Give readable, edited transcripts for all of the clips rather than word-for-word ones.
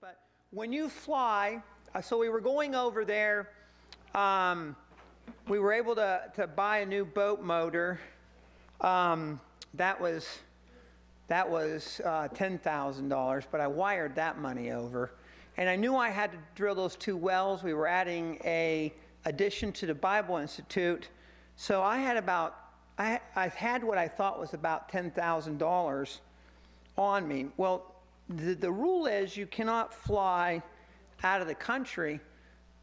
But when you fly, so we were going over there, we were able to buy a new boat motor. That was $10,000, but I wired that money over. And I knew I had to drill those 2 wells. We were adding a addition to the Bible Institute. So I had I had what I thought was about $10,000 on me. Well, the rule is you cannot fly out of the country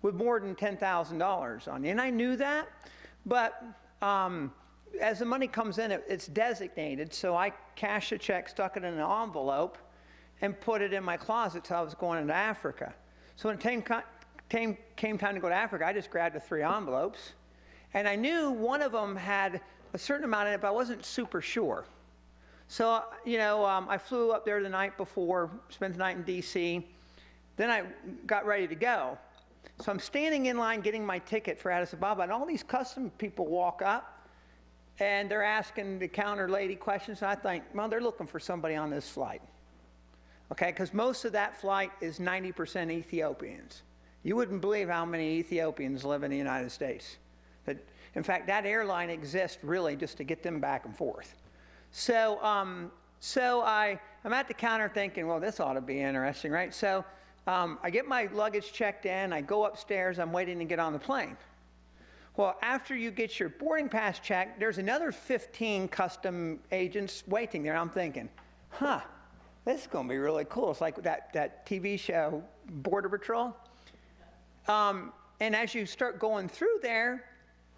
with more than $10,000 on you. And I knew that, but as the money comes in, it's designated. So I cashed a check, stuck it in an envelope, and put it in my closet till I was going into Africa. So when it came time to go to Africa, I just grabbed the 3 envelopes. And I knew one of them had a certain amount in it, but I wasn't super sure. So, I flew up there the night before, spent the night in D.C. Then I got ready to go. So I'm standing in line getting my ticket for Addis Ababa, and all these custom people walk up, and they're asking the counter lady questions. And I think, well, they're looking for somebody on this flight. Okay, because most of that flight is 90% Ethiopians. You wouldn't believe how many Ethiopians live in the United States. In fact, that airline exists really just to get them back and forth. So I'm at the counter thinking, well, this ought to be interesting, right? So I get my luggage checked in. I go upstairs. I'm waiting to get on the plane. Well, after you get your boarding pass checked, there's another 15 custom agents waiting there. I'm thinking, this is going to be really cool. It's like that TV show, Border Patrol. And as you start going through there,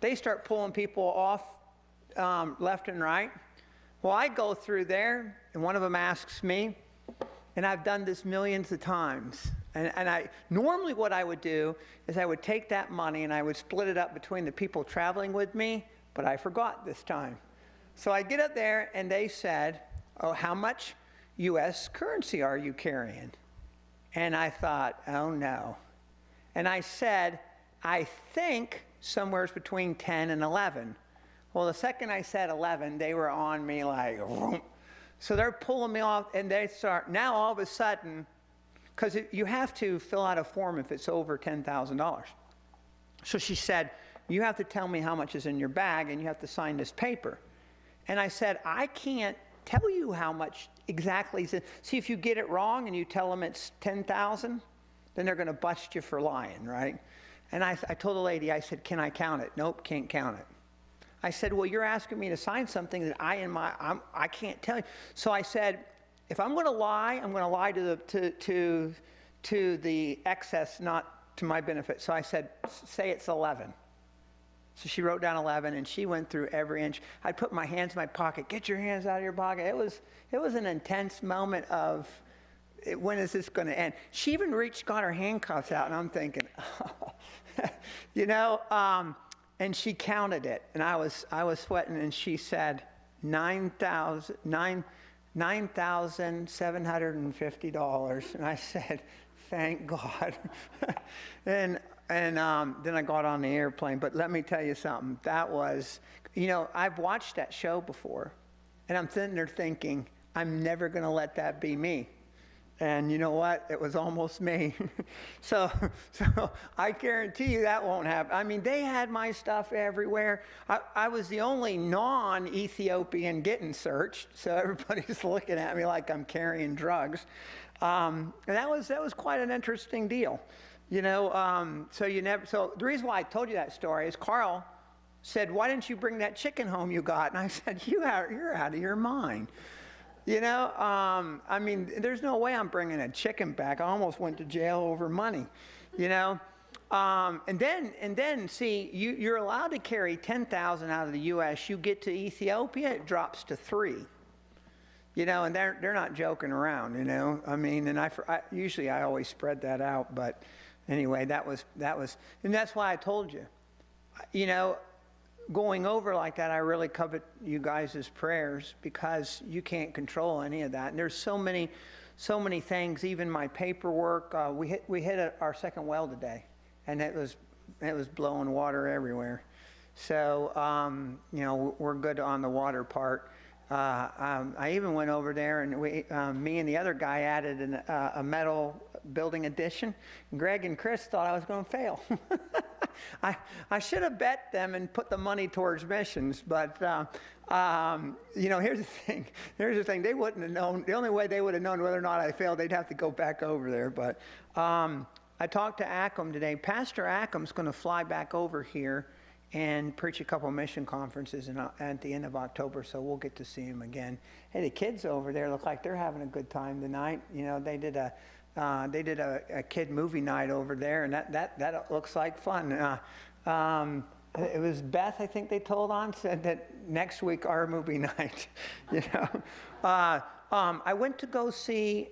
they start pulling people off left and right. Well, I go through there, and one of them asks me, and I've done this millions of times. And I normally what I would do is I would take that money and I would split it up between the people traveling with me, but I forgot this time. So I get up there, and they said, oh, how much U.S. currency are you carrying? And I thought, oh, no. And I said, I think somewhere between 10 and 11. Well, the second I said 11, they were on me like, vroom. So they're pulling me off, and they start, now all of a sudden, because you have to fill out a form if it's over $10,000. So she said, you have to tell me how much is in your bag, and you have to sign this paper. And I said, I can't tell you how much exactly. See, if you get it wrong and you tell them it's 10,000, then they're going to bust you for lying, right? And I told the lady, I said, can I count it? Nope, can't count it. I said, well, you're asking me to sign something that I can't tell you. So I said, if I'm going to lie, I'm going to lie to the excess, not to my benefit. So I said, say it's 11. So she wrote down 11, and she went through every inch. I put my hands in my pocket. Get your hands out of your pocket. It was an intense moment of, when is this going to end? She even got her handcuffs out, and I'm thinking, and she counted it, and I was sweating, and she said $9,750, and I said, thank God. and then I got on the airplane. But let me tell you something. That was, I've watched that show before, and I'm sitting there thinking, I'm never going to let that be me. And you know what? It was almost me. So I guarantee you that won't happen. I mean, they had my stuff everywhere. I was the only non-Ethiopian getting searced, so everybody's looking at me like I'm carrying drugs. And that was quite an interesting deal. So the reason why I told you that story is Carl said, why didn't you bring that chicken home you got? And I said, you're out of your mind. There's no way I'm bringing a chicken back. I almost went to jail over money, And then see, you're allowed to carry 10,000 out of the U.S. You get to Ethiopia, it drops to 3. And they're not joking around, And I usually always spread that out, but anyway, that was, and that's why I told you, going over like that, I really covet you guys' prayers, because you can't control any of that. And there's so many things, even my paperwork. We hit our second well today, and it was blowing water everywhere. So, we're good on the water part. I even went over there, and me and the other guy added a metal building addition. Greg and Chris thought I was going to fail. I should have bet them and put the money towards missions, but here's the thing. They wouldn't have known. The only way they would have known whether or not I failed, they'd have to go back over there. But I talked to Ackham today. Pastor Ackham's going to fly back over here and preach a couple mission conferences at the end of October, so we'll get to see him again. Hey, the kids over there look like they're having a good time tonight. They did a kid movie night over there, and that looks like fun. It was Beth, I think they told on, said that next week our movie night. I went to go see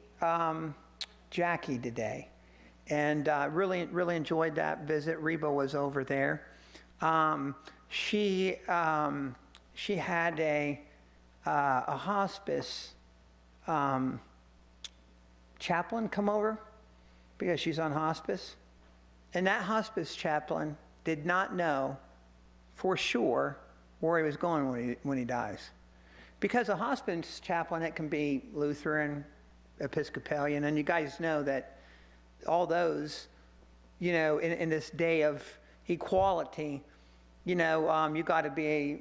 Jackie today, and really enjoyed that visit. Reba was over there. She had a hospice chaplain come over because she's on hospice, and that hospice chaplain did not know for sure where he was going when he dies, because a hospice chaplain, it can be Lutheran, Episcopalian, and you guys know that all those, in this day of equality, you got to be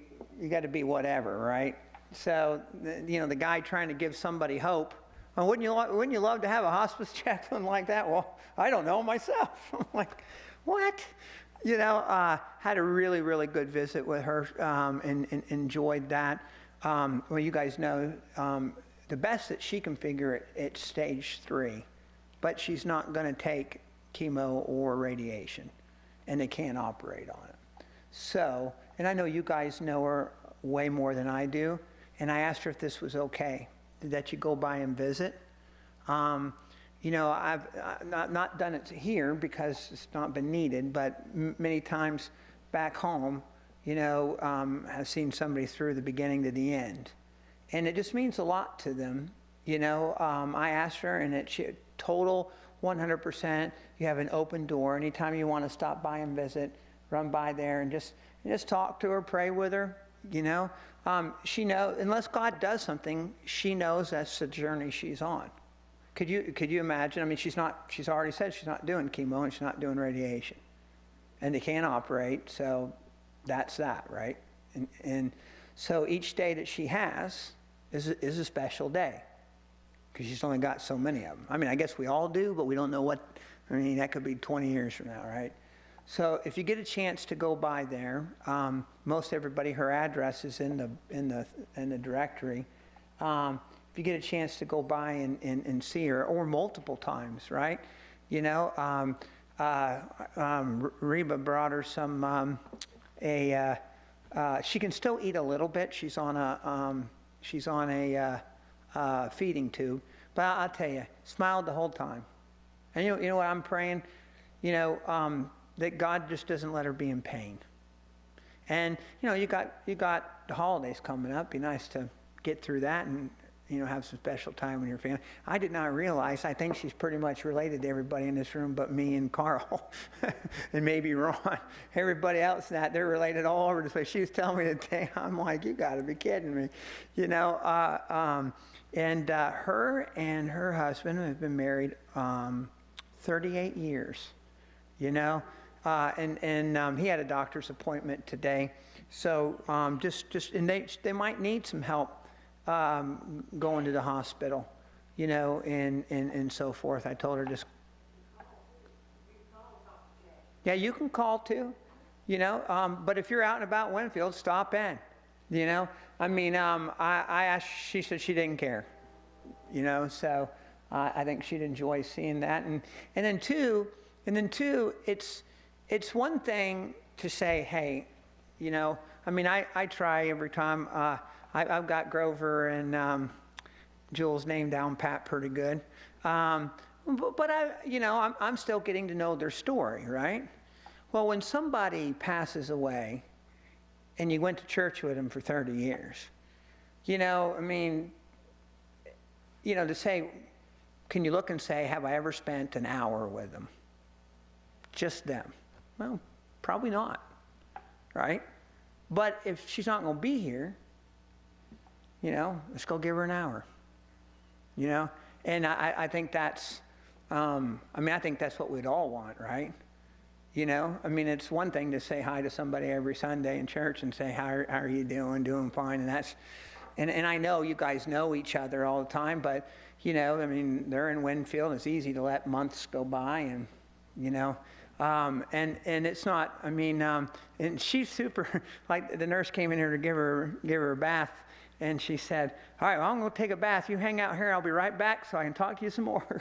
whatever, right? So the guy trying to give somebody hope. Well, wouldn't you love to have a hospice chaplain like that? Well, I don't know myself. I'm like, what? Had a really good visit with her, and enjoyed that. Well, you guys know the best that she can figure it's stage 3, but she's not going to take chemo or radiation, and they can't operate on it. So, and I know you guys know her way more than I do, and I asked her if this was okay, that you go by and visit. I've not done it here because it's not been needed, but many times back home, have seen somebody through the beginning to the end. And it just means a lot to them. I asked her, and it's total 100%. You have an open door. Anytime you want to stop by and visit, run by there and just talk to her, pray with her. She knows, unless God does something, she knows that's the journey she's on. Could you imagine? I mean, she's already said she's not doing chemo and she's not doing radiation, and they can't operate. So that's that, right? And so each day that she has is a special day, because she's only got so many of them. I mean, I guess we all do, but we don't know what. I mean, that could be 20 years from now, right? So if you get a chance to go by there, most everybody, her address is in the directory. If you get a chance to go by and see her, or multiple times, right? Reba brought her some she can still eat a little bit. She's on a feeding tube, but I'll tell you, smiled the whole time. And you know what I'm praying? That God just doesn't let her be in pain. And you got the holidays coming up. Be nice to get through that and have some special time with your family. I did not realize. I think she's pretty much related to everybody in this room, but me and Carl, and maybe Ron. Everybody else, they're related all over the place. She was telling me today. I'm like, you got to be kidding me, And her and her husband have been married 38 years. And he had a doctor's appointment today, so and they might need some help going to the hospital, and so forth. I told her yeah, you can call too, but if you're out and about Winfield, stop in, I mean, I asked, she said she didn't care, so I think she'd enjoy seeing that, and then two, it's one thing to say, hey, I mean, I try every time. I've got Grover and Jules' name down pat pretty good. But I'm still getting to know their story, right? Well, when somebody passes away and you went to church with them for 30 years, I mean, to say, can you look and say, have I ever spent an hour with them? Just them? Well, probably not, right? But if she's not going to be here, let's go give her an hour. And I think that's, I think that's what we'd all want, right? It's one thing to say hi to somebody every Sunday in church and say, how are you doing? Doing fine. And I know you guys know each other all the time, but, they're in Winfield. It's easy to let months go by and, and it's not, and she's super, like the nurse came in here to give her a bath. And she said, all right, well, I'm going to take a bath. You hang out here. I'll be right back so I can talk to you some more.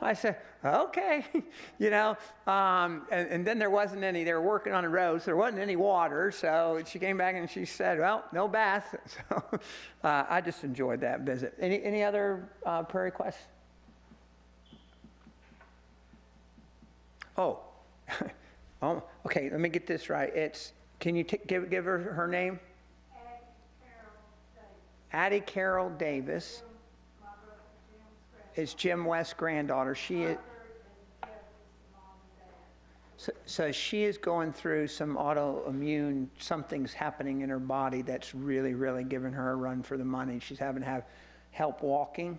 I said, okay. And then there wasn't any. They were working on the road, so there wasn't any water. So she came back and she said, well, no bath. So I just enjoyed that visit. Any other prayer requests? Oh, okay. Let me get this right. Can you give her name? Addie Carol Davis is Jim West's granddaughter. So she is going through some autoimmune, something's happening in her body that's really, really giving her a run for the money. She's having to have help walking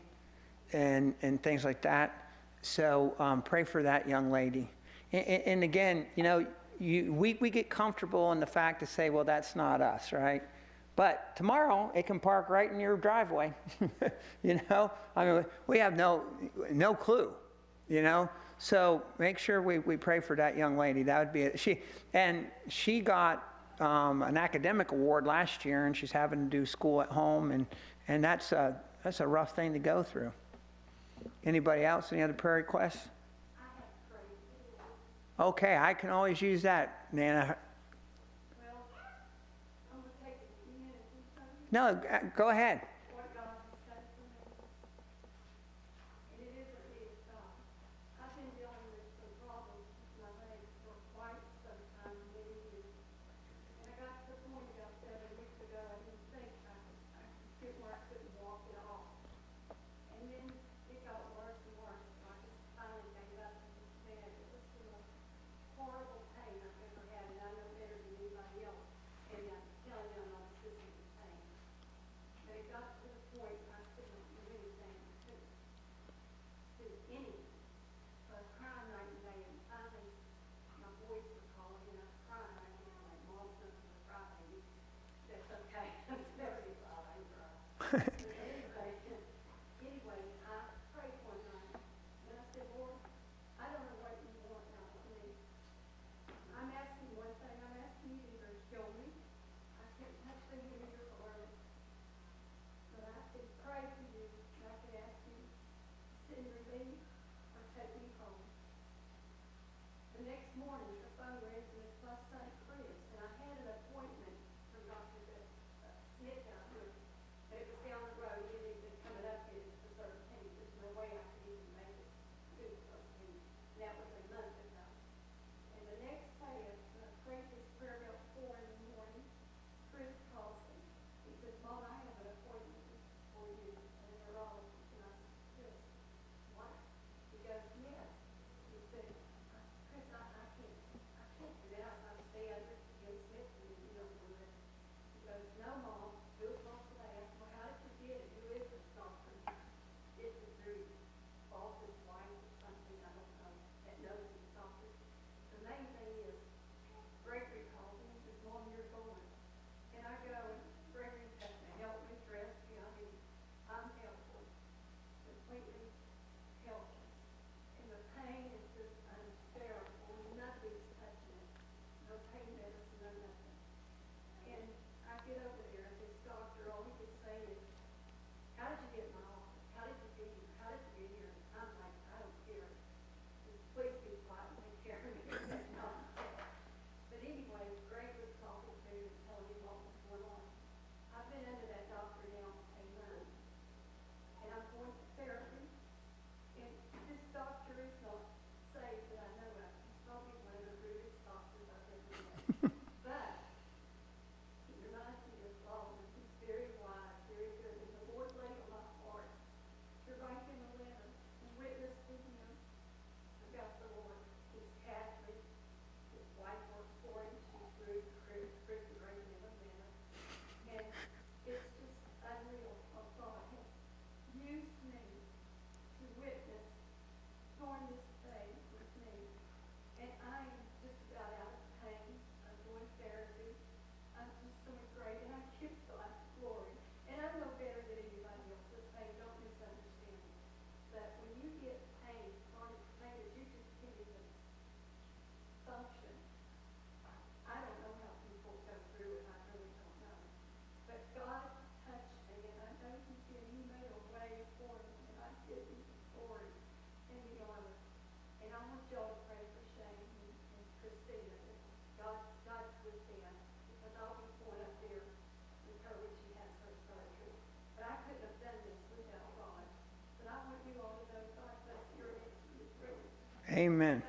and things like that. So pray for that young lady. And again, we get comfortable in the fact to say, well, that's not us, right? But tomorrow, it can park right in your driveway, we have no clue, So make sure we pray for that young lady. That would be it. She got an academic award last year, and she's having to do school at home, and that's a rough thing to go through. Anybody else? Any other prayer requests? Okay, I can always use that, Nana. No, go ahead. Amen.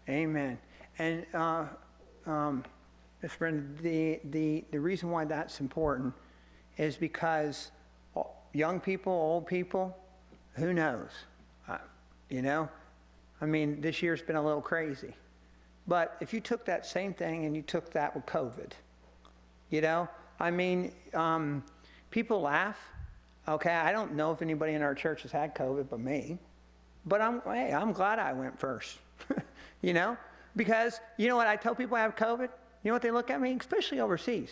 Amen. And Ms. Brenda, the reason why that's important is because young people, old people, who knows? You know? I mean, this year's been a little crazy. But if you took that same thing and you took that with COVID, you know? I mean, people laugh. Okay, I don't know if anybody in our church has had COVID but me. But I'm glad I went first. You know? Because, you know what, I tell people I have COVID. You know what they look at me? Especially overseas.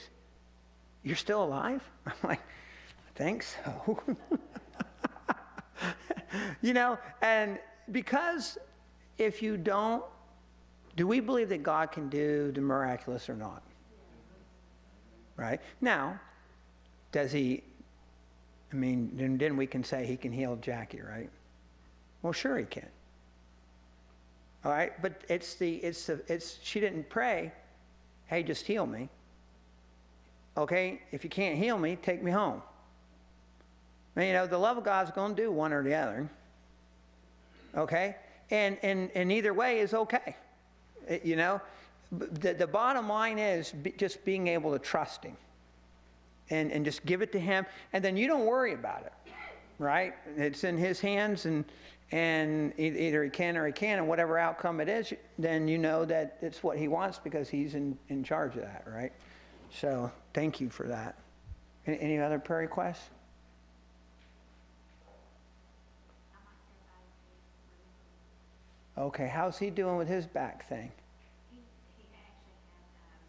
You're still alive? I'm like, I think so. You know, and because if you don't, do we believe that God can do the miraculous or not? Right? Now, does he, I mean, then we can say he can heal Jackie, right? Well, sure he can. All right, but she didn't pray, hey, just heal me. Okay, if you can't heal me, take me home. And, you know, the love of God's going to do one or the other. Okay, and either way is okay. You know, the bottom line is just being able to trust him, and just give it to him, and then you don't worry about it. Right? It's in his hands, and either he can or he can't, and whatever outcome it is, then you know that it's what he wants because he's in charge of that, right? So thank you for that. Any other prayer requests? Okay, how's he doing with his back thing? He actually had a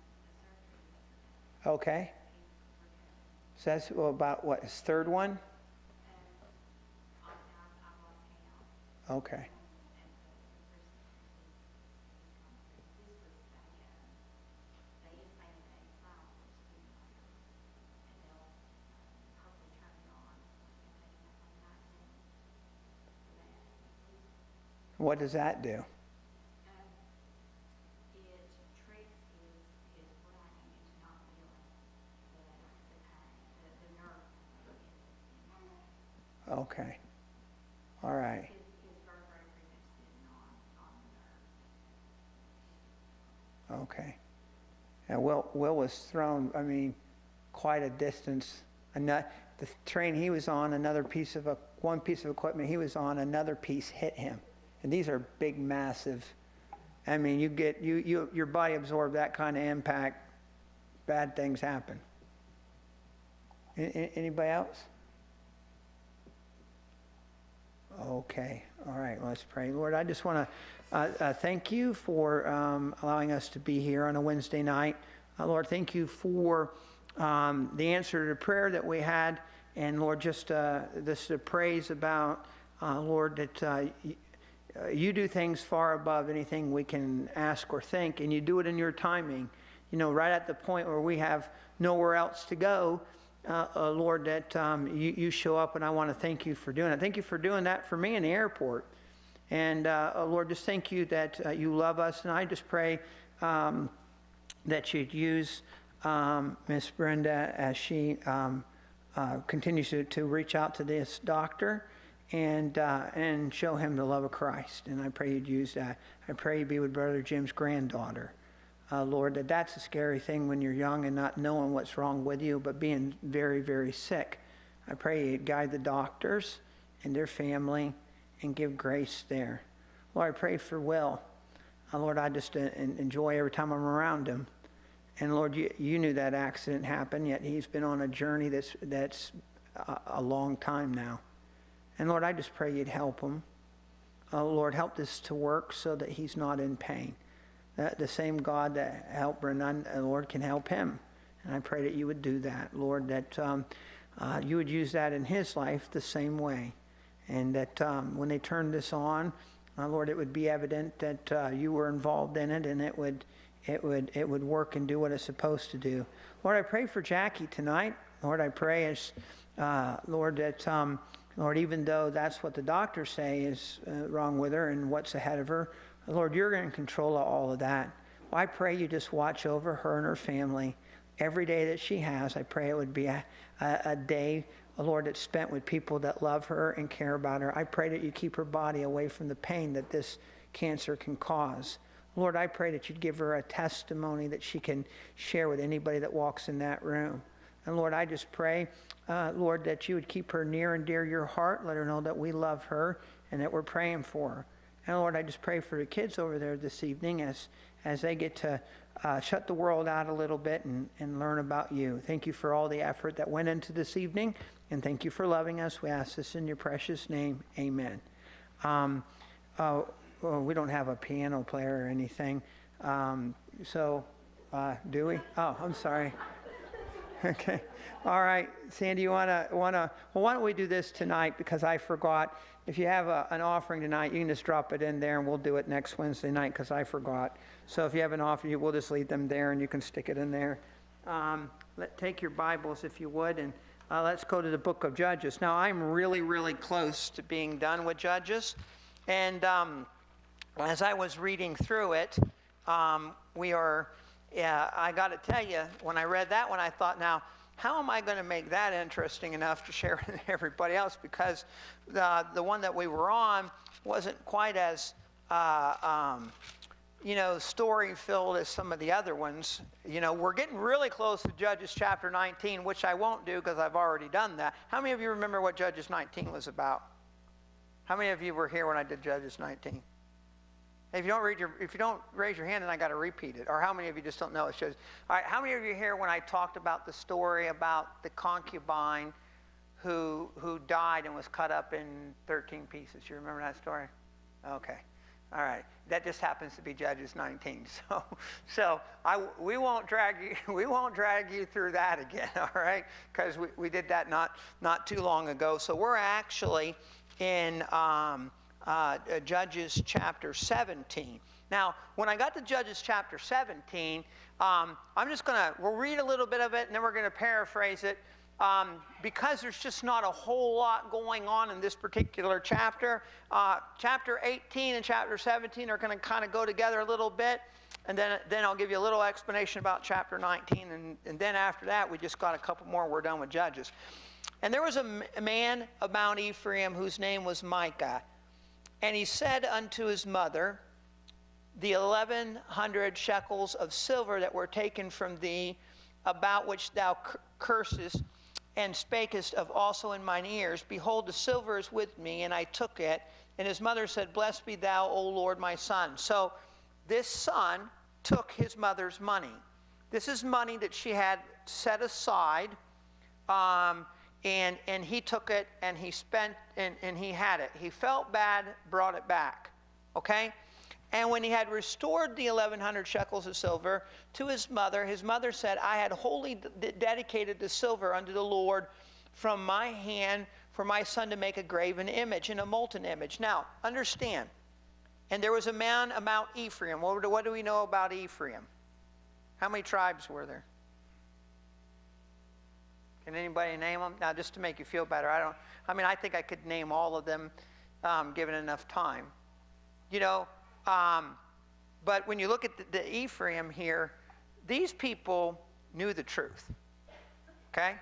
surgery. Okay. So that's about what, his third one? Okay. What does that do? It tricks his brain into not feeling the nerve. Okay. All right. His vertebrae pretty much sitting on the nerve. Okay. And Will was thrown, I mean, quite a distance. The train he was on, one piece of equipment he was on, another piece hit him. And these are big, massive. I mean, your body absorbed that kind of impact. Bad things happen. Anybody else? Okay. All right. Let's pray. Lord, I just want to thank you for allowing us to be here on a Wednesday night. Lord, thank you for the answer to prayer that we had. And Lord, just this praise about, Lord, that you do things far above anything we can ask or think. And you do it in your timing. You know, right at the point where we have nowhere else to go. Lord, that you show up, and I want to thank you for doing it. Thank you for doing that for me in the airport. And Lord, just thank you that you love us. And I just pray that you'd use Miss Brenda as she continues to reach out to this doctor and show him the love of Christ. And I pray you'd use that. I pray you'd be with Brother Jim's granddaughter. Lord, that's a scary thing when you're young and not knowing what's wrong with you, but being very, very sick. I pray you'd guide the doctors and their family and give grace there. Lord, I pray for Will. Lord, I just enjoy every time I'm around him. And Lord, you knew that accident happened, yet he's been on a journey that's a long time now. And Lord, I just pray you'd help him. Lord, help this to work so that he's not in pain. The same God that helped Brennan, Lord, can help him. And I pray that you would do that, Lord, that you would use that in his life the same way. And that when they turn this on, Lord, it would be evident that you were involved in it, and it would work and do what it's supposed to do. Lord, I pray for Jackie tonight. Lord, I pray as, Lord, that, Lord, even though that's what the doctors say is wrong with her and what's ahead of her, Lord, you're in control of all of that. Well, I pray you just watch over her and her family every day that she has. I pray it would be a day, Lord, that's spent with people that love her and care about her. I pray that you keep her body away from the pain that this cancer can cause. Lord, I pray that you'd give her a testimony that she can share with anybody that walks in that room. And Lord, I just pray, Lord, that you would keep her near and dear your heart. Let her know that we love her and that we're praying for her. And Lord, I just pray for the kids over there this evening as they get to shut the world out a little bit and learn about you. Thank you for all the effort that went into this evening, and thank you for loving us. We ask this in your precious name. Amen. Well, we don't have a piano player or anything. Do we? Oh, I'm sorry. Okay. All right. Sandy, you wanna? Well, why don't we do this tonight, because I forgot. If you have an offering tonight, you can just drop it in there, and we'll do it next Wednesday night, because I forgot. So if you have an offering, we'll just leave them there, and you can stick it in there. Take your Bibles, if you would, and let's go to the book of Judges. Now, I'm really, really close to being done with Judges, and as I was reading through it, I got to tell you, when I read that one, I thought, now, how am I going to make that interesting enough to share with everybody else? Because the one that we were on wasn't quite as, story-filled as some of the other ones. We're getting really close to Judges chapter 19, which I won't do because I've already done that. How many of you remember what Judges 19 was about? How many of you were here when I did Judges 19? If you don't raise your hand, then I got to repeat it. Or how many of you just don't know? It shows. All right. How many of you here when I talked about the story about the concubine who died and was cut up in 13 pieces? You remember that story? Okay. All right. That just happens to be Judges 19. We won't drag you through that again. All right, because we did that not too long ago. So we're actually in Judges chapter 17. Now, when I got to Judges chapter 17, we'll read a little bit of it, and then we're going to paraphrase it, because there's just not a whole lot going on in this particular chapter. Chapter 18 and chapter 17 are going to kind of go together a little bit, and then I'll give you a little explanation about chapter 19, and then after that, we just got a couple more, we're done with Judges. And there was a man of Mount Ephraim whose name was Micah. And he said unto his mother, the 1,100 shekels of silver that were taken from thee, about which thou cursest, and spakest of also in mine ears, behold, the silver is with me, and I took it. And his mother said, Blessed be thou, O Lord, my son. So this son took his mother's money. This is money that she had set aside, and he took it, and he spent, and he had it. He felt bad, brought it back, okay? And when he had restored the 1,100 shekels of silver to his mother said, I had wholly dedicated the silver unto the Lord from my hand for my son to make a graven image and a molten image. Now, understand, and there was a man of Mount Ephraim. What do we know about Ephraim? How many tribes were there? Can anybody name them? Now, just to make you feel better, I think I could name all of them, given enough time. But when you look at the Ephraim here, these people knew the truth, okay?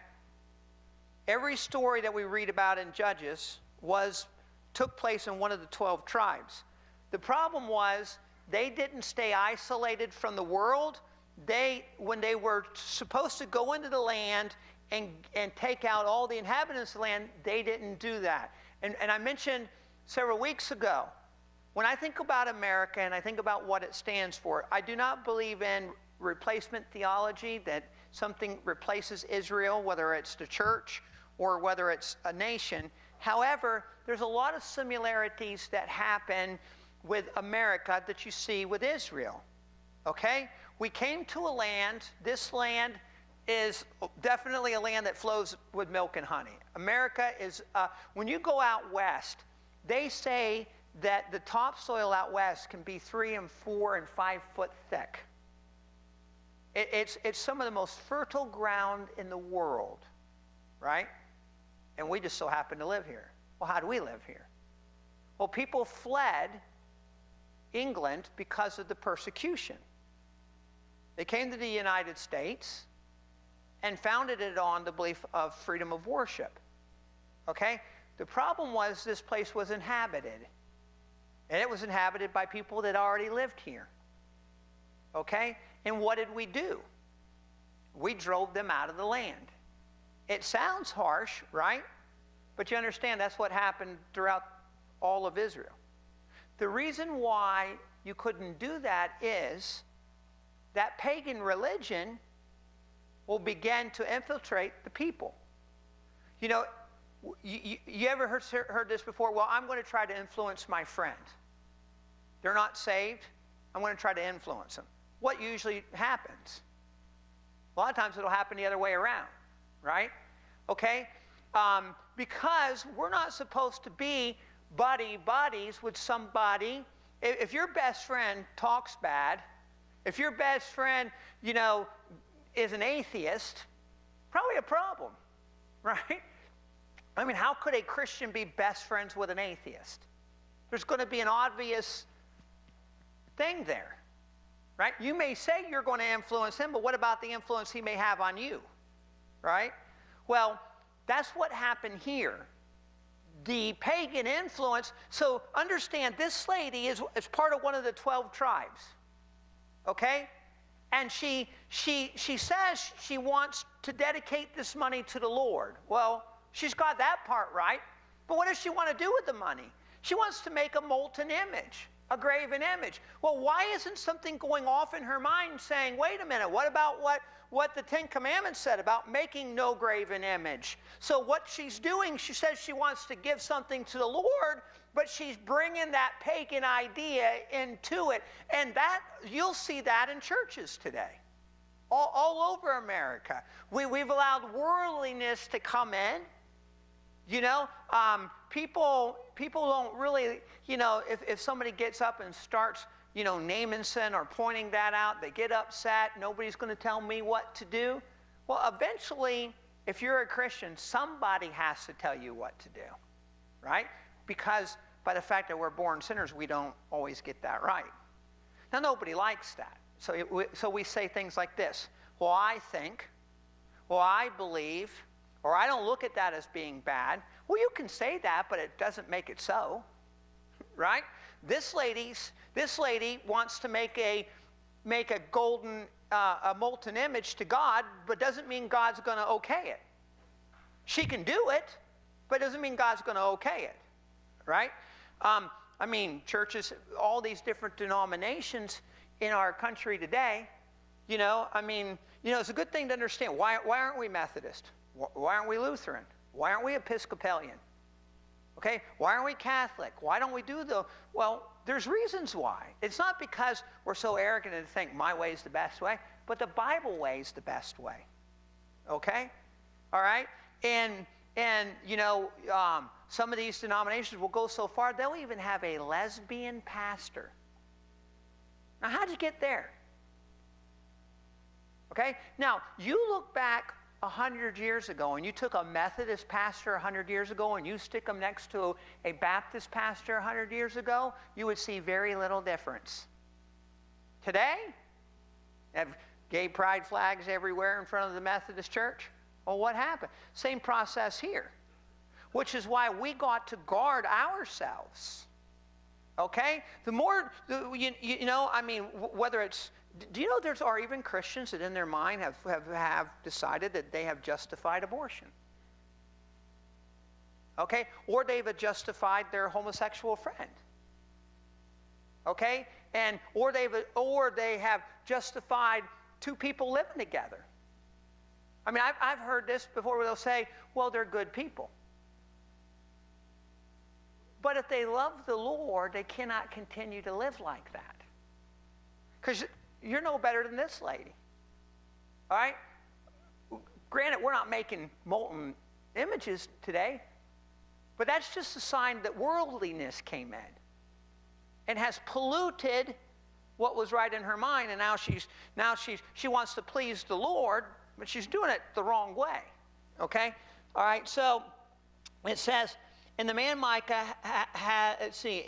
Every story that we read about in Judges took place in one of the 12 tribes. The problem was they didn't stay isolated from the world. When they were supposed to go into the land and take out all the inhabitants of the land, they didn't do that. And I mentioned several weeks ago, when I think about America and I think about what it stands for, I do not believe in replacement theology, that something replaces Israel, whether it's the church or whether it's a nation. However, there's a lot of similarities that happen with America that you see with Israel, okay? We came to a land, this land is definitely a land that flows with milk and honey. America is, when you go out west, they say that the topsoil out west can be 3 and 4 and 5 foot thick. It's some of the most fertile ground in the world, right? And we just so happen to live here. Well, how do we live here? Well, people fled England because of the persecution. They came to the United States and founded it on the belief of freedom of worship. Okay? The problem was this place was inhabited. And it was inhabited by people that already lived here. Okay? And what did we do? We drove them out of the land. It sounds harsh, right? But you understand that's what happened throughout all of Israel. The reason why you couldn't do that is that pagan religion will begin to infiltrate the people. You know, you ever heard this before? Well, I'm going to try to influence my friend. They're not saved. I'm going to try to influence them. What usually happens? A lot of times it'll happen the other way around, right? Okay? Because we're not supposed to be buddies with somebody. If your best friend talks bad, if your best friend, you know, is an atheist, probably a problem, right? I mean, how could a Christian be best friends with an atheist? There's going to be an obvious thing there, right? You may say you're going to influence him, but what about the influence he may have on you, right? Well, that's what happened here. The pagan influence. So understand, this lady is part of one of the 12 tribes, okay? And she says she wants to dedicate this money to the Lord. Well, she's got that part right. But what does she want to do with the money? She wants to make a molten image, a graven image. Well, why isn't something going off in her mind saying, wait a minute, what about what the Ten Commandments said about making no graven image? So what she's doing, she says she wants to give something to the Lord, but she's bringing that pagan idea into it. And that, you'll see that in churches today, all over America. We've allowed worldliness to come in. You know, people don't really, you know, if somebody gets up and starts, you know, naming sin or pointing that out, they get upset. Nobody's going to tell me what to do. Well, eventually, if you're a Christian, somebody has to tell you what to do, right? Because by the fact that we're born sinners, we don't always get that right. Now, nobody likes that. So we say things like this. Well, I think, well, I believe, or I don't look at that as being bad. Well, you can say that, but it doesn't make it so, right? This lady wants to make a golden, a molten image to God, but doesn't mean God's going to okay it. She can do it, but doesn't mean God's going to okay it, right? I mean, churches, all these different denominations in our country today, you know, I mean, you know, it's a good thing to understand. Why aren't we Methodist? Why aren't we Lutheran? Why aren't we Episcopalian? Okay, why aren't we Catholic? Why don't we do well, there's reasons why. It's not because we're so arrogant and think my way is the best way, but the Bible way is the best way. Okay? All right? And you know, some of these denominations will go so far, they'll even have a lesbian pastor. Now, how'd you get there? Okay? Now, you look back 100 years ago and you took a Methodist pastor 100 years ago and you stick them next to a Baptist pastor 100 years ago, you would see very little difference. Today, have gay pride flags everywhere in front of the Methodist church. Well, what happened? Same process here, which is why we got to guard ourselves. Okay? The more, you know, I mean, whether it's, do you know there are even Christians that in their mind have decided that they have justified abortion? Okay? Or they've justified their homosexual friend. Okay? Or they have justified two people living together. I mean, I've heard this before where they'll say, well, they're good people. But if they love the Lord, they cannot continue to live like that. Because you're no better than this lady. All right? Granted, we're not making molten images today, but that's just a sign that worldliness came in and has polluted what was right in her mind, and now she wants to please the Lord, but she's doing it the wrong way. Okay? All right, so it says, and the man Micah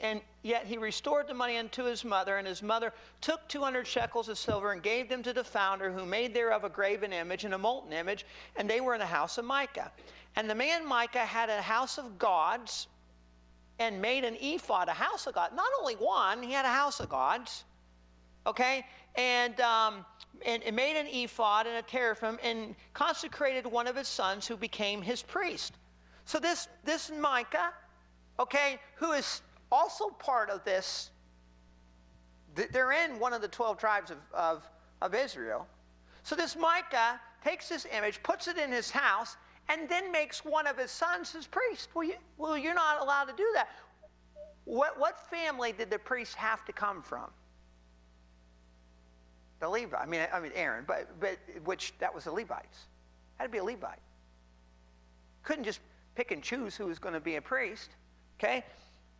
and yet he restored the money unto his mother, and his mother took 200 shekels of silver and gave them to the founder, who made thereof a graven image and a molten image, and they were in the house of Micah. And the man Micah had a house of gods, and made an ephod, a house of God. Not only one, he had a house of gods. Okay? And made an ephod and a teraphim and consecrated one of his sons who became his priest. So this Micah, okay, who is also part of this, they're in one of the 12 tribes of Israel. So this Micah takes this image, puts it in his house, and then makes one of his sons his priest. Well, you're not allowed to do that. What family did the priest have to come from? The Levi. I mean Aaron, but which that was the Levites. Had to be a Levite. Couldn't just pick and choose who was going to be a priest. Okay?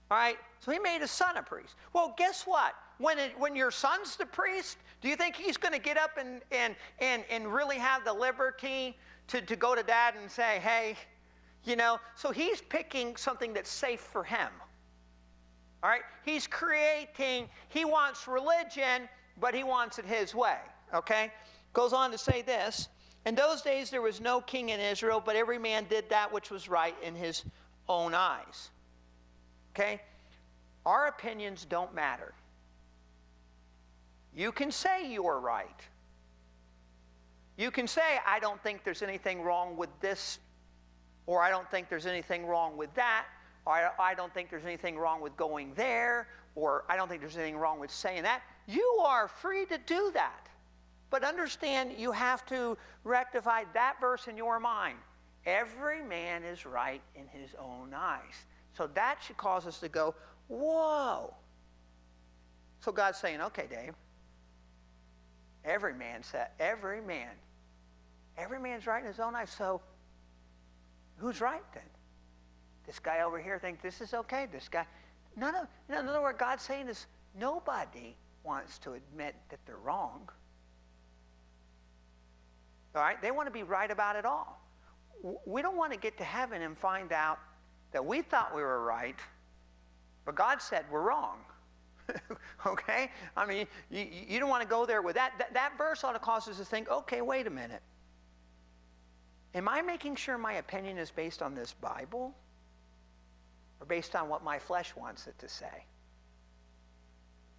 All right. So he made his son a priest. Well, guess what? When your son's the priest, do you think he's going to get up and really have the liberty to go to dad and say, hey, you know? So he's picking something that's safe for him. All right? He's creating, he wants religion, but he wants it his way, okay? Goes on to say this, in those days there was no king in Israel, but every man did that which was right in his own eyes, okay? Our opinions don't matter. You can say you're right. You can say, I don't think there's anything wrong with this, or I don't think there's anything wrong with that, or I don't think there's anything wrong with going there, or I don't think there's anything wrong with saying that. You are free to do that. But understand, you have to rectify that verse in your mind. Every man is right in his own eyes. So that should cause us to go, whoa. So God's saying, okay, Dave. Every man's right in his own eyes. So who's right then? This guy over here thinks this is okay. This guy. In other words, God's saying is nobody wants to admit that they're wrong. All right? They want to be right about it all. We don't want to get to heaven and find out that we thought we were right, but God said we're wrong. Okay? I mean, you don't want to go there with that. That verse ought to cause us to think, okay, wait a minute. Am I making sure my opinion is based on this Bible? Or based on what my flesh wants it to say?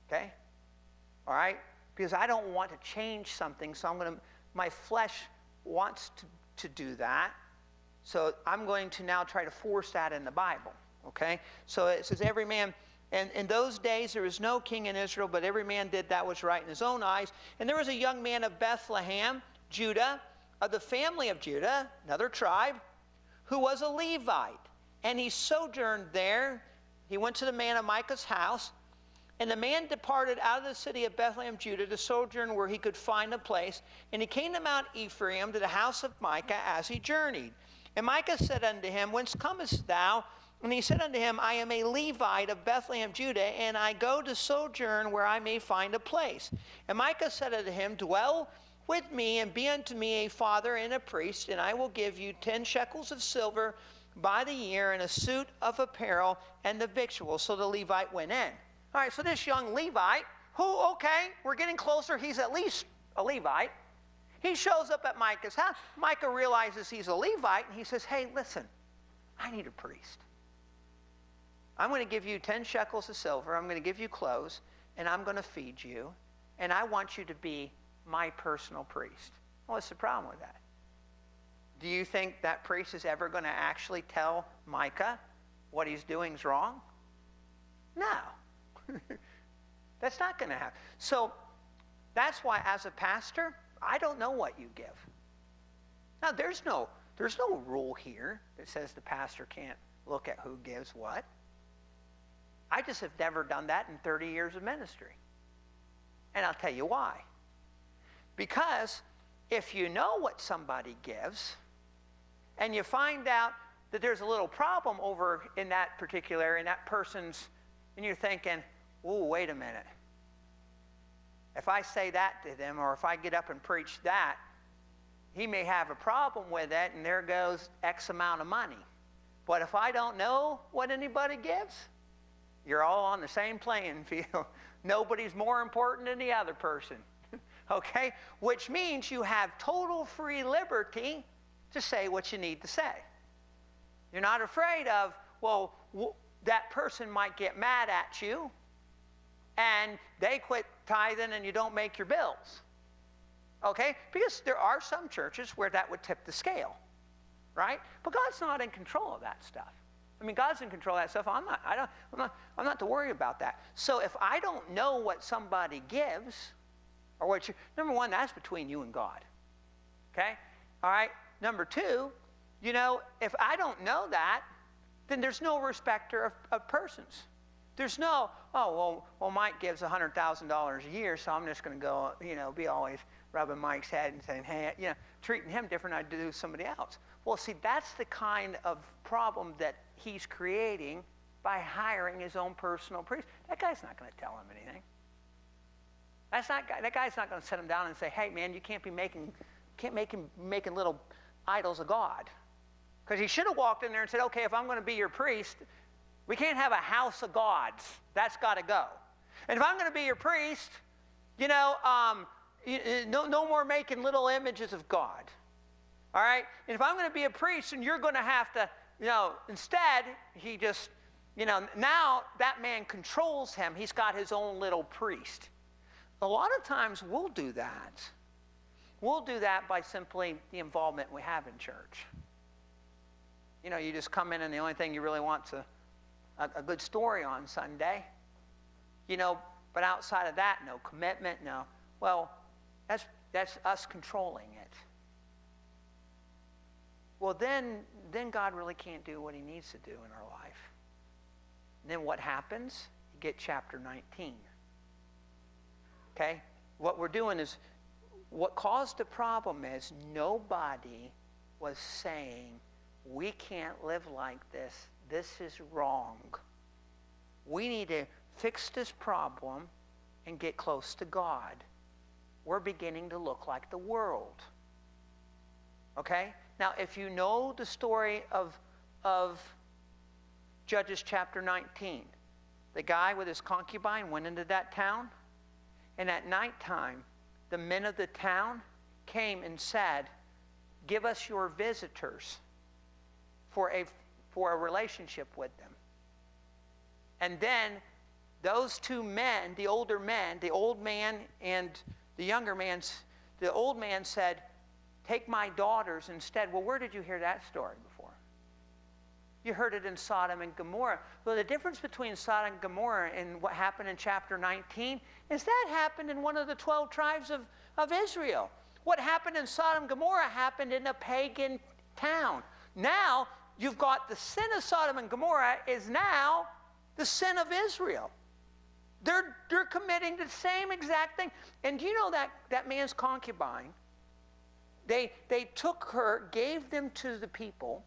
Okay? All right? Because I don't want to change something, so my flesh wants to do that. So I'm going to now try to force that in the Bible. Okay? So it says every man, and in those days there was no king in Israel, but every man did that which was right in his own eyes. And there was a young man of Bethlehem, Judah, of the family of Judah, another tribe, who was a Levite. And he sojourned there. He went to the man of Micah's house. And the man departed out of the city of Bethlehem, Judah, to sojourn where he could find a place. And he came to Mount Ephraim, to the house of Micah, as he journeyed. And Micah said unto him, Whence comest thou? And he said unto him, I am a Levite of Bethlehem, Judah, and I go to sojourn where I may find a place. And Micah said unto him, Dwell with me, and be unto me a father and a priest, and I will give you 10 shekels of silver by the year, and a suit of apparel, and the victuals. So the Levite went in. All right, so this young Levite, who, okay, we're getting closer, he's at least a Levite. He shows up at Micah's house. Micah realizes he's a Levite, and he says, hey, listen, I need a priest. I'm going to give you 10 shekels of silver, I'm going to give you clothes, and I'm going to feed you, and I want you to be my personal priest. What's the problem with that? Do you think that priest is ever going to actually tell Micah what he's doing is wrong? No. That's not going to happen. So that's why as a pastor, I don't know what you give. Now there's no rule here that says the pastor can't look at who gives what. I just have never done that in 30 years of ministry. And I'll tell you why. Because if you know what somebody gives, and you find out that there's a little problem over in that particular area, in that person's, and you're thinking, oh, wait a minute. If I say that to them, or if I get up and preach that, he may have a problem with it, and there goes X amount of money. But if I don't know what anybody gives, you're all on the same playing field. Nobody's more important than the other person. Okay? Which means you have total free liberty to say what you need to say. You're not afraid of, well, that person might get mad at you and they quit tithing and you don't make your bills. Okay? Because there are some churches where that would tip the scale, right? But God's not in control of that stuff. I mean, God's in control of that stuff. I'm not to worry about that. So if I don't know what somebody gives, or what you, number one, that's between you and God. Okay? All right? Number two, you know, if I don't know that, then there's no respecter of persons. There's no, well, Mike gives $100,000 a year, so I'm just going to go, you know, be always rubbing Mike's head and saying, hey, you know, treating him different than I do somebody else. Well, see, that's the kind of problem that he's creating by hiring his own personal priest. That guy's not going to tell him anything. That guy's not going to sit him down and say, hey, man, you can't make him making little idols of God. Because he should have walked in there and said, okay, if I'm going to be your priest, we can't have a house of gods. That's got to go. And if I'm going to be your priest, you know, no more making little images of God. All right? And if I'm going to be a priest, and you're going to have to, you know, instead, he just, you know, now that man controls him. He's got his own little priest. A lot of times we'll do that. We'll do that by simply the involvement we have in church. You know, you just come in and the only thing you really want's a good story on Sunday. You know, but outside of that, no commitment, no. Well, that's us controlling it. Well, then God really can't do what he needs to do in our life. And then what happens? You get chapter 19. Okay? What we're doing is, what caused the problem is nobody was saying, we can't live like this. This is wrong. We need to fix this problem and get close to God. We're beginning to look like the world. Okay? Now, if you know the story of Judges chapter 19, the guy with his concubine went into that town, and at nighttime, the men of the town came and said, give us your visitors for a relationship with them. And then those two men, the older men, the old man and the younger man, the old man said, take my daughters instead. Well, where did you hear that story before? You heard it in Sodom and Gomorrah. Well, the difference between Sodom and Gomorrah and what happened in chapter 19 is that happened in one of the 12 tribes of Israel. What happened in Sodom and Gomorrah happened in a pagan town. Now, you've got the sin of Sodom and Gomorrah is now the sin of Israel. They're committing the same exact thing. And do you know that man's concubine, they took her, gave them to the people,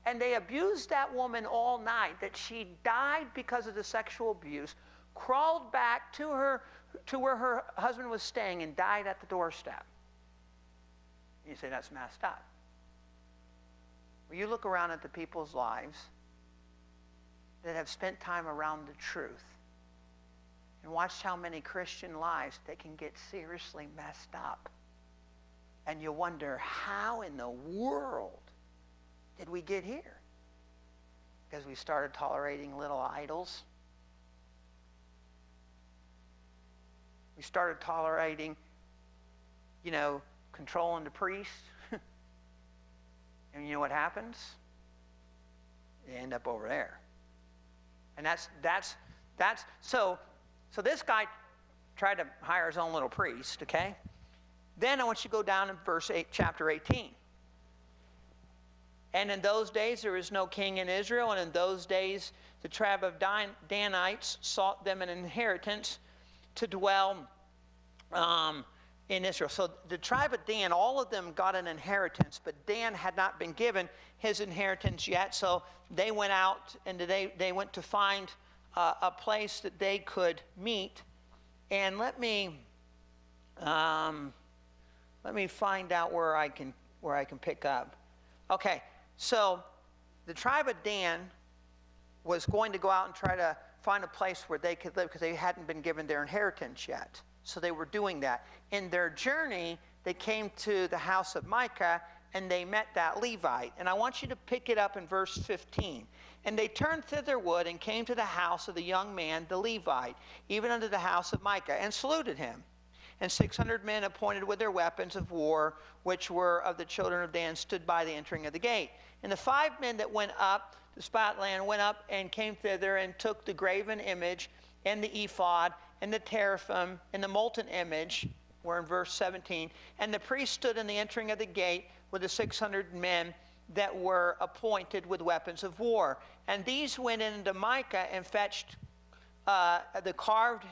and they abused that woman all night, that she died because of the sexual abuse, crawled back to where her husband was staying and died at the doorstep. You say, that's messed up. Well, you look around at the people's lives that have spent time around the truth and watch how many Christian lives that can get seriously messed up. And you wonder, how in the world did we get here? Because we started tolerating little idols. We started tolerating, you know, controlling the priest. And you know what happens? You end up over there. And that's so this guy tried to hire his own little priest, okay? Then I want you to go down in chapter 18. And in those days there was no king in Israel, and in those days the tribe of Danites sought them an inheritance to dwell in Israel. So the tribe of Dan, all of them got an inheritance, but Dan had not been given his inheritance yet. So they went out and they went to find a place that they could meet. And let me find out where I can pick up. Okay, so the tribe of Dan was going to go out and try to find a place where they could live because they hadn't been given their inheritance yet. So they were doing that. In their journey, they came to the house of Micah, and they met that Levite. And I want you to pick it up in verse 15. And they turned thitherward and came to the house of the young man, the Levite, even unto the house of Micah, and saluted him. And 600 men appointed with their weapons of war, which were of the children of Dan, stood by the entering of the gate. And the 5 men that went up to spy land went up and came thither and took the graven image and the ephod and the teraphim and the molten image. We're in verse 17. And the priest stood in the entering of the gate with the 600 men that were appointed with weapons of war. And these went into Micah and fetched the carved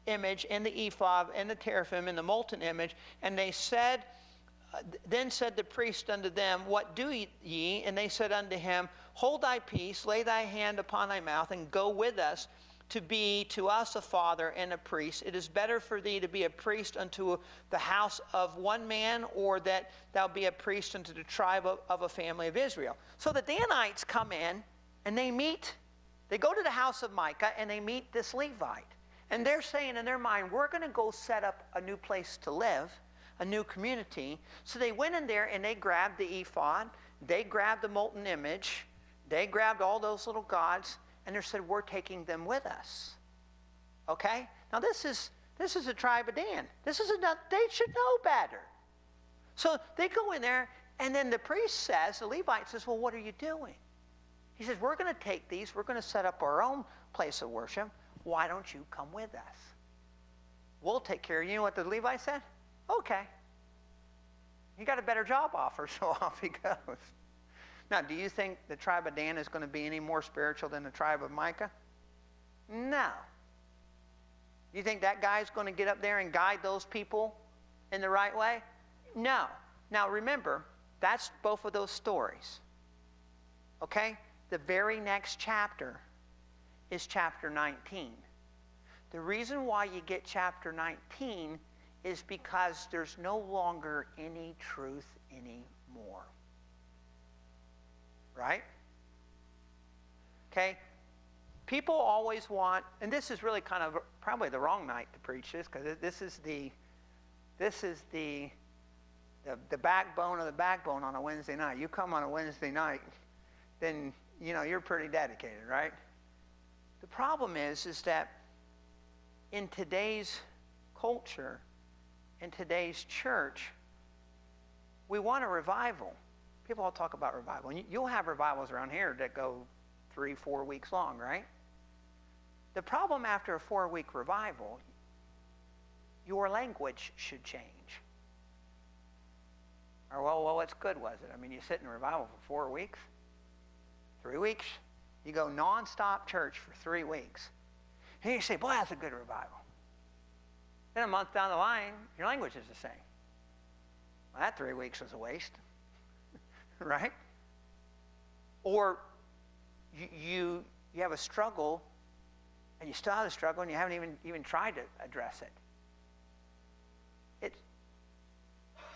image and the ephod and the teraphim and the molten image. And they said, then said the priest unto them, what do ye? And they said unto him, hold thy peace, lay thy hand upon thy mouth, and go with us to be to us a father and a priest. It is better for thee to be a priest unto the house of one man, or that thou be a priest unto the tribe of a family of Israel. So the Danites come in and they go to the house of Micah and they meet this Levite. And they're saying in their mind, we're going to go set up a new place to live, a new community. So they went in there and they grabbed the ephod, they grabbed the molten image, they grabbed all those little gods, and they said, we're taking them with us. Okay? Now this is the tribe of Dan. They should know better. So they go in there, and then the priest says, the Levite says, well, what are you doing? He says, we're going to take these, we're going to set up our own place of worship. Why don't you come with us? We'll take care of you. You know what the Levite said? Okay. You got a better job offer, so off he goes. Now, do you think the tribe of Dan is going to be any more spiritual than the tribe of Micah? No. You think that guy's going to get up there and guide those people in the right way? No. Now, remember, that's both of those stories. Okay? The very next chapter is chapter 19. The reason why you get chapter 19 is because there's no longer any truth anymore. Right? Okay? People always want, and this is really kind of probably the wrong night to preach this, because this is the backbone of the backbone on a Wednesday night. You come on a Wednesday night, then you're pretty dedicated, right? The problem is that in today's culture, in today's church, we want a revival. People all talk about revival. And you'll have revivals around here that go 3-4 weeks long, right? The problem after a 4-week revival, your language should change. Or, well, what's good was it? I mean, you sit in revival for 4 weeks, 3 weeks. You go nonstop church for 3 weeks. And you say, boy, that's a good revival. Then a month down the line, your language is the same. Well, that 3 weeks was a waste. Right? Or you have a struggle, and you still have a struggle, and you haven't even tried to address it.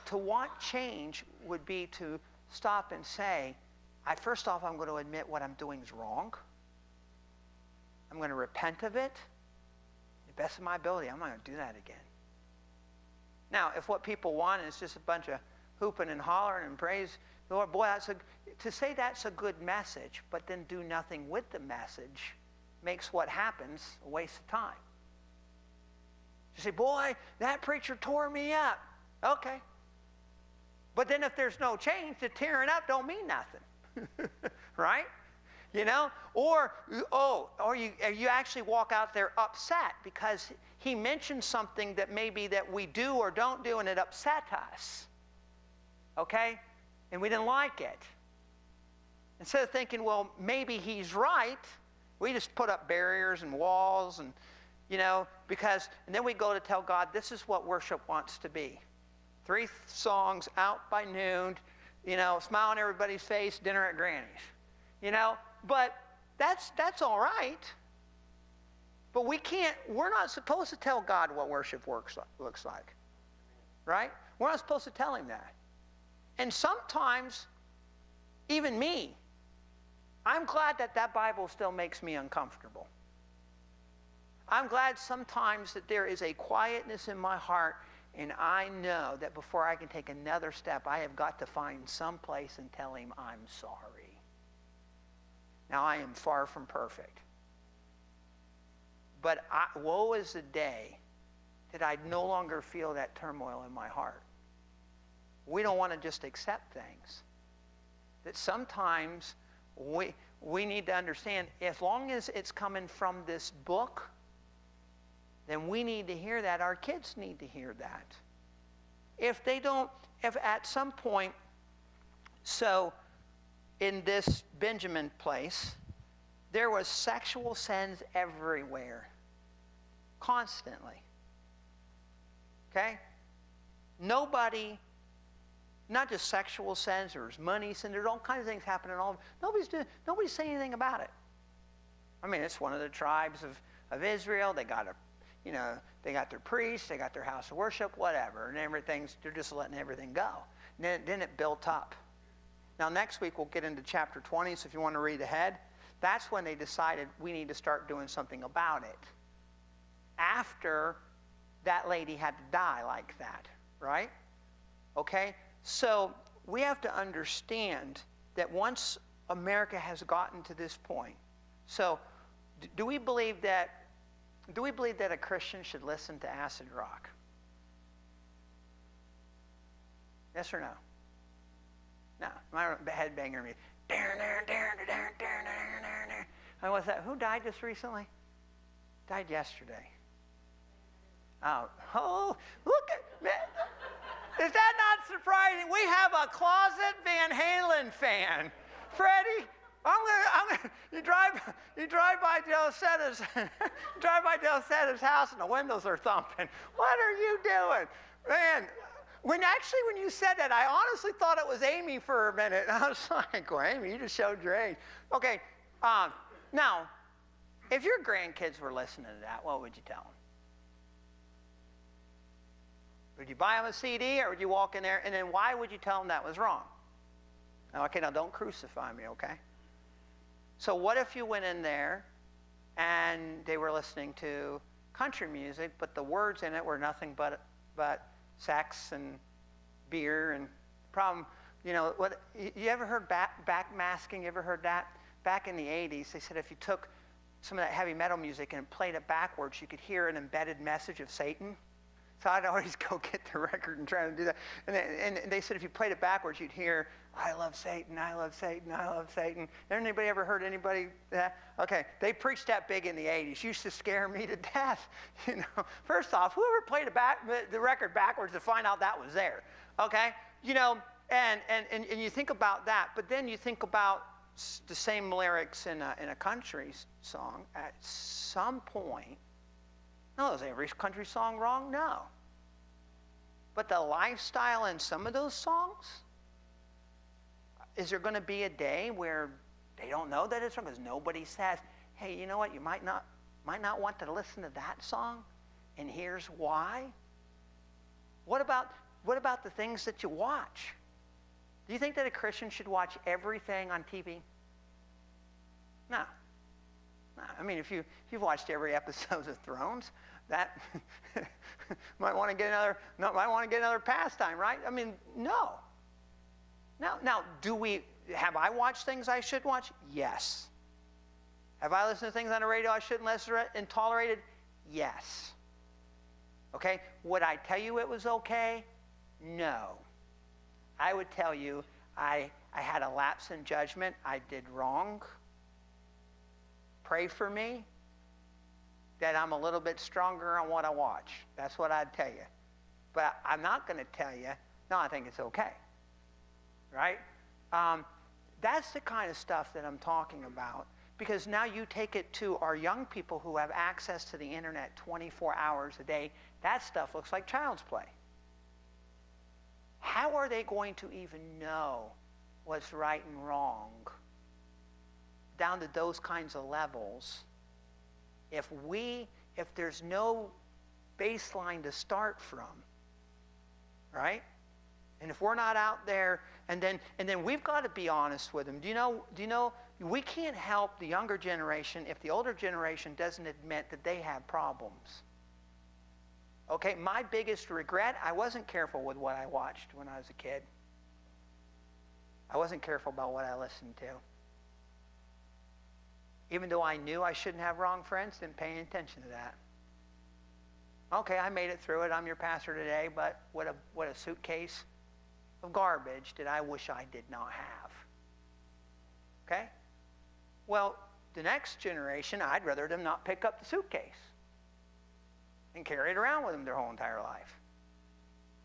To want change would be to stop and say, first off, I'm going to admit what I'm doing is wrong. I'm going to repent of it. To the best of my ability, I'm not going to do that again. Now, if what people want is just a bunch of hooping and hollering and praise the Lord, boy, to say that's a good message, but then do nothing with the message makes what happens a waste of time. You say, boy, that preacher tore me up. Okay. But then if there's no change, the tearing up don't mean nothing. Right? Or you actually walk out there upset because he mentioned something that maybe that we do or don't do, and it upset us. Okay? And we didn't like it. Instead of thinking, well, maybe he's right, we just put up barriers and walls and, and then we go to tell God, this is what worship wants to be. 3 songs, out by noon, smile on everybody's face, dinner at Granny's. But that's all right. But we're not supposed to tell God what worship looks like. Right? We're not supposed to tell him that. And sometimes, even me, I'm glad that Bible still makes me uncomfortable. I'm glad sometimes that there is a quietness in my heart, and I know that before I can take another step, I have got to find some place and tell him I'm sorry. Now, I am far from perfect. But woe is the day that I no longer feel that turmoil in my heart. We don't want to just accept things. That sometimes we need to understand, as long as it's coming from this book, then we need to hear that. Our kids need to hear that. If at some point, so in this Benjamin place, there was sexual sins everywhere, constantly. Okay? Nobody, not just sexual sins, there's money sin, there's all kinds of things happening. Nobody's saying anything about it. I mean, it's one of the tribes of Israel. They got they got their priests, they got their house of worship, whatever, and they're just letting everything go. And then it built up. Now, next week we'll get into chapter 20, so if you want to read ahead, that's when they decided we need to start doing something about it. After that lady had to die like that, right? Okay? So we have to understand that once America has gotten to this point, so do we believe that a Christian should listen to acid rock? Yes or no? No. My headbanger me. What's that? Who died just recently? Died yesterday. Oh, look at that. Is that not surprising? We have a closet Van Halen fan. Freddie, you drive by Del Cetta's house and the windows are thumping. What are you doing? Man, when you said that, I honestly thought it was Amy for a minute. I was like, well, Amy, you just showed your age. Okay, now, if your grandkids were listening to that, what would you tell them? Would you buy them a CD, or would you walk in there, and then why would you tell them that was wrong? Okay, now don't crucify me, okay? So what if you went in there and they were listening to country music, but the words in it were nothing but sex and beer and problem? You ever heard backmasking? You ever heard that? Back in the 80s, they said if you took some of that heavy metal music and played it backwards, you could hear an embedded message of Satan. So I'd always go get the record and try to do that. And they said if you played it backwards, you'd hear, I love Satan, I love Satan, I love Satan. Anybody ever heard anybody that? Okay, they preached that big in the 80s. Used to scare me to death. First off, whoever played the record backwards to find out that was there? Okay, and you think about that, but then you think about the same lyrics in a country song. At some point, no, is every country song wrong? No. But the lifestyle in some of those songs, is there going to be a day where they don't know that it's wrong because nobody says, hey, you know what, you might not want to listen to that song, and here's why? What about the things that you watch? Do you think that a Christian should watch everything on TV? No. I mean, if you've watched every episode of Thrones, that might want to get another pastime, right? I mean, no. Now, have I watched things I should watch? Yes. Have I listened to things on the radio I shouldn't listen to and tolerated? Yes. Okay. Would I tell you it was okay? No. I would tell you I had a lapse in judgment. I did wrong. Pray for me that I'm a little bit stronger on what I watch. That's what I'd tell you. But I'm not going to tell you, no, I think it's okay. Right? That's the kind of stuff that I'm talking about. Because now you take it to our young people who have access to the internet 24 hours a day. That stuff looks like child's play. How are they going to even know what's right and wrong down to those kinds of levels if there's no baseline to start from, right? And if we're not out there, and then we've got to be honest with them. Do you know we can't help the younger generation if the older generation doesn't admit that they have problems. Okay, my biggest regret, I wasn't careful with what I watched when I was a kid. I wasn't careful about what I listened to. Even though I knew I shouldn't have wrong friends, didn't pay any attention to that. Okay, I made it through it. I'm your pastor today, but what a suitcase of garbage that I wish I did not have. Okay? Well, the next generation, I'd rather them not pick up the suitcase and carry it around with them their whole entire life,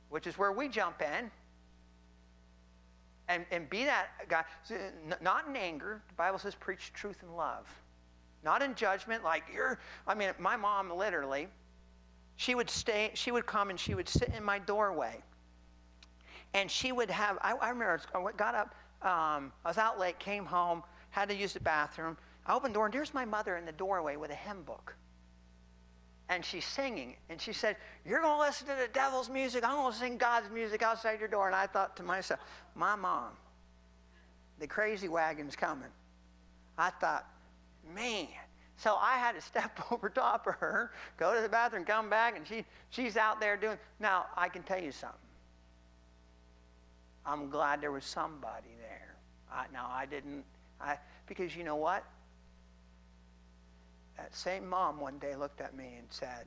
which is where we jump in and be that guy, not in anger. The Bible says preach truth in love. Not in judgment, like my mom literally, she would come and she would sit in my doorway. And she would have, I remember, I got up, I was out late, came home, had to use the bathroom. I opened the door, and there's my mother in the doorway with a hymn book. And she's singing. And she said, you're going to listen to the devil's music. I'm going to sing God's music outside your door. And I thought to myself, my mom, the crazy wagon's coming. I thought, man. So I had to step over top of her, go to the bathroom, come back, and she's out there doing. Now, I can tell you something. I'm glad there was somebody there. Because you know what? That same mom one day looked at me and said,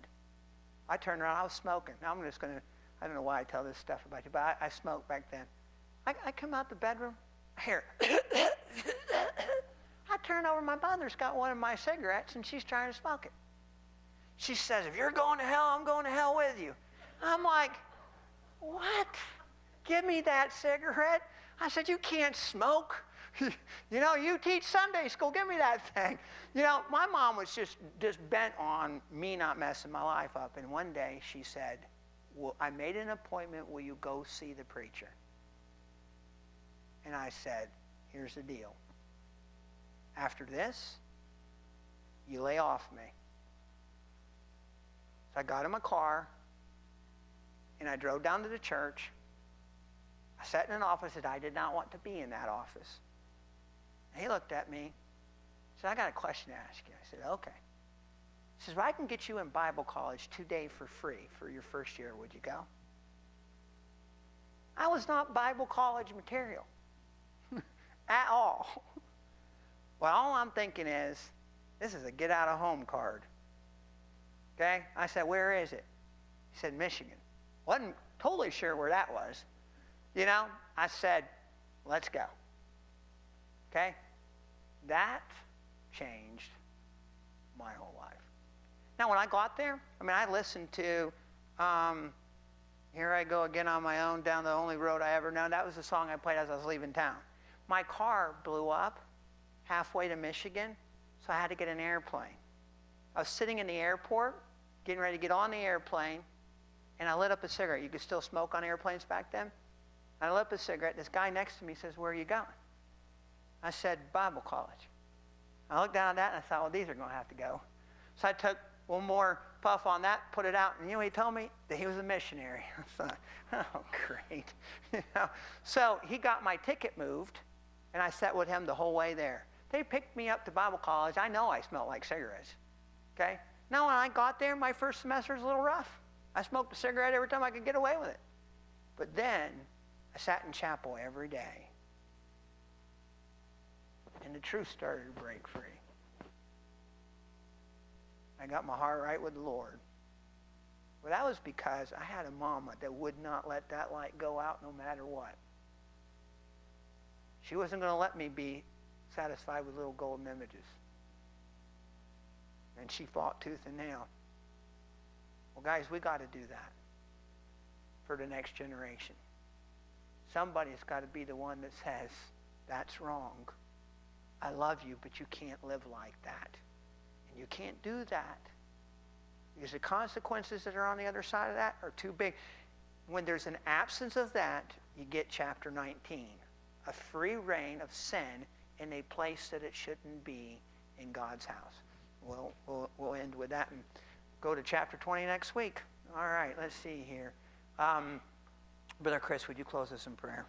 I turned around, I was smoking. Now I'm just going to, I don't know why I tell this stuff about you, but I smoked back then. I come out the bedroom, here. I turn over, my mother's got one of my cigarettes, and she's trying to smoke it. She says, if you're going to hell, I'm going to hell with you. I'm like, what? Give me that cigarette. I said, you can't smoke. You teach Sunday school. Give me that thing. My mom was just bent on me not messing my life up. And one day she said, well, I made an appointment. Will you go see the preacher? And I said, here's the deal. After this, you lay off me. So I got in my car, and I drove down to the church. I sat in an office that I did not want to be in that office. And he looked at me and said, I got a question to ask you. I said, okay. He says, well, I can get you in Bible college today for free for your first year. Would you go? I was not Bible college material at all. Well, all I'm thinking is, this is a get out of home card. Okay? I said, where is it? He said, Michigan. Wasn't totally sure where that was. I said, let's go. Okay? That changed my whole life. Now, when I got there, I listened to Here I Go Again on My Own, Down the Only Road I Ever Known. That was the song I played as I was leaving town. My car blew up halfway to Michigan, so I had to get an airplane. I was sitting in the airport, getting ready to get on the airplane, and I lit up a cigarette. You could still smoke on airplanes back then. I lit up a cigarette. This guy next to me says, where are you going? I said, Bible college. I looked down at that and I thought, well, these are going to have to go. So I took one more puff on that, put it out, and he told me? That he was a missionary. I thought, oh, great. So he got my ticket moved, and I sat with him the whole way there. They picked me up to Bible college. I know I smelled like cigarettes. Okay? Now, when I got there, my first semester was a little rough. I smoked a cigarette every time I could get away with it. But then I sat in chapel every day. And the truth started to break free. I got my heart right with the Lord. Well, that was because I had a mama that would not let that light go out no matter what. She wasn't going to let me be satisfied with little golden images. And she fought tooth and nail. Well, guys, we got to do that for the next generation. Somebody's got to be the one that says, that's wrong. I love you, but you can't live like that. And you can't do that because the consequences that are on the other side of that are too big. When there's an absence of that, you get chapter 19, a free reign of sin in a place that it shouldn't be in God's house. We'll end with that and go to chapter 20 next week. All right, let's see here. Brother Chris, would you close us in prayer?